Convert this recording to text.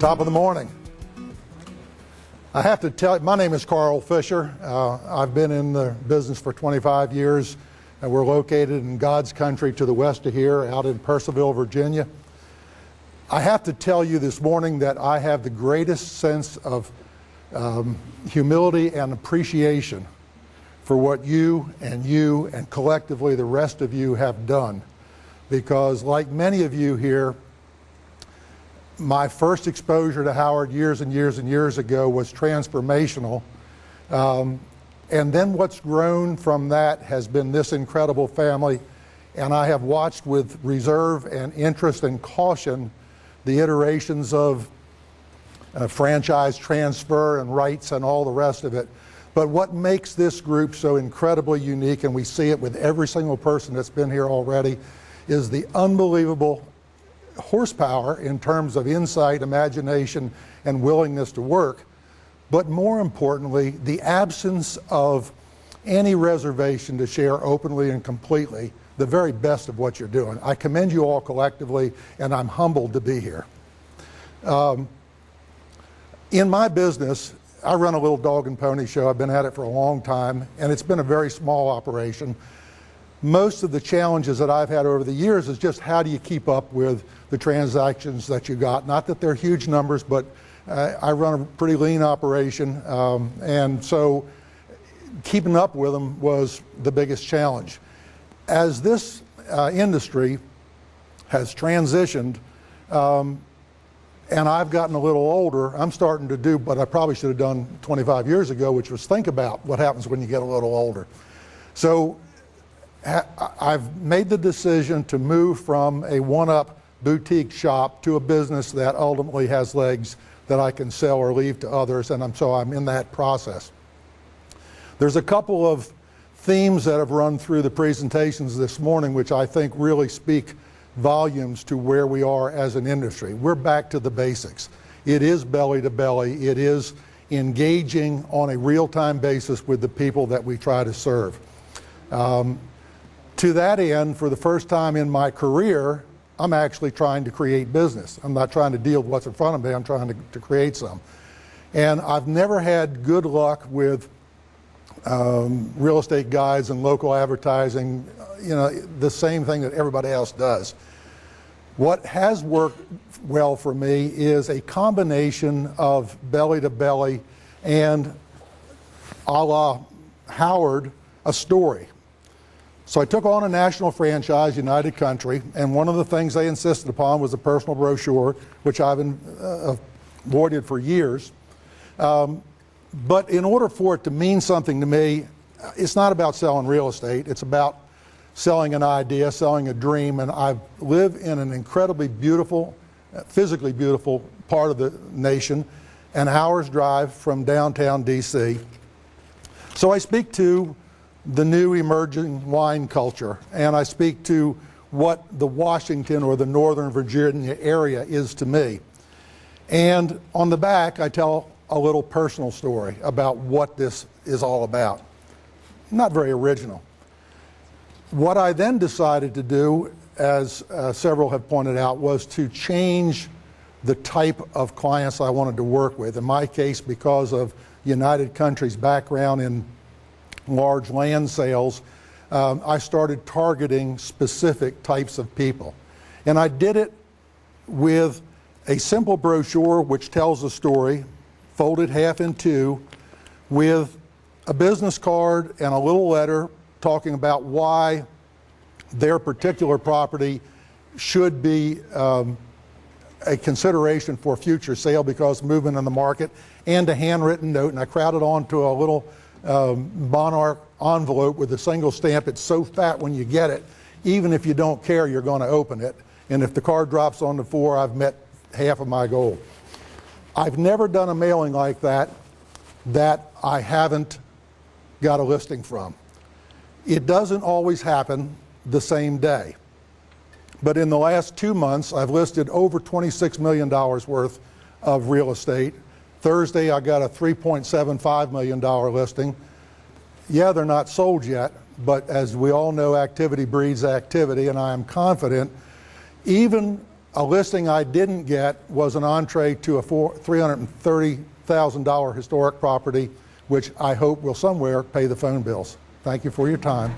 Top of the morning. I have to tell you, my name is Carl Fisher. I've been in the business for 25 years. We're located in God's country to the west of here, out in Purcellville, Virginia. I have to tell you this morning that I have the greatest sense of humility and appreciation for what you and collectively the rest of you have done. Because like many of you here, my first exposure to Howard years and years and years ago was transformational. And then what's grown from that has been this incredible family. And I have watched with reserve and interest and caution the iterations of franchise transfer and rights and all the rest of it. But what makes this group so incredibly unique, and we see it with every single person that's been here already, is the unbelievable horsepower in terms of insight, imagination, and willingness to work, but more importantly, the absence of any reservation to share openly and completely the very best of what you're doing. I commend you all collectively, and I'm humbled to be here. In my business, I run a little dog and pony show. I've been at it for a long time, and it's been a very small operation. Most of the challenges that I've had over the years is just how do you keep up with the transactions that you got. Not that they're huge numbers, but I run a pretty lean operation, and so keeping up with them was the biggest challenge. As this industry has transitioned, and I've gotten a little older, I'm starting to do what I probably should have done 25 years ago, which was think about what happens when you get a little older. So I've made the decision to move from a one-up boutique shop to a business that ultimately has legs that I can sell or leave to others, and so I'm in that process. There's a couple of themes that have run through the presentations this morning which I think really speak volumes to where we are as an industry. We're back to the basics. It is belly to belly. It is engaging on a real-time basis with the people that we try to serve. To that end, for the first time in my career, I'm actually trying to create business. I'm not trying to deal with what's in front of me, I'm trying to create some. And I've never had good luck with real estate guides and local advertising, you know, the same thing that everybody else does. What has worked well for me is a combination of belly to belly and a la Howard, a story. So I took on a national franchise, United Country, and one of the things they insisted upon was a personal brochure, which I've avoided for years. But in order for it to mean something to me, it's not about selling real estate, it's about selling an idea, selling a dream, and I live in an incredibly beautiful, physically beautiful part of the nation, an hour's drive from downtown DC. So I speak to the new emerging wine culture, and I speak to what the Washington or the Northern Virginia area is to me. And on the back, I tell a little personal story about what this is all about. Not very original. What I then decided to do, as several have pointed out, was to change the type of clients I wanted to work with. In my case, because of United Country's background in large land sales, I started targeting specific types of people. And I did it with a simple brochure which tells a story, folded half in two, with a business card and a little letter talking about why their particular property should be a consideration for future sale because movement in the market, and a handwritten note, and I crowded onto a little Monarch envelope with a single stamp. It's so fat when you get it, even if you don't care, you're going to open it. And if the card drops on the floor, I've met half of my goal. I've never done a mailing like that I haven't got a listing from. It doesn't always happen the same day. But in the last 2 months, I've listed over $26 million worth of real estate. Thursday, I got a $3.75 million listing. Yeah, they're not sold yet, but as we all know, activity breeds activity, and I am confident, even A listing I didn't get was an entree to a $330,000 historic property, which I hope will somewhere pay the phone bills. Thank you for your time.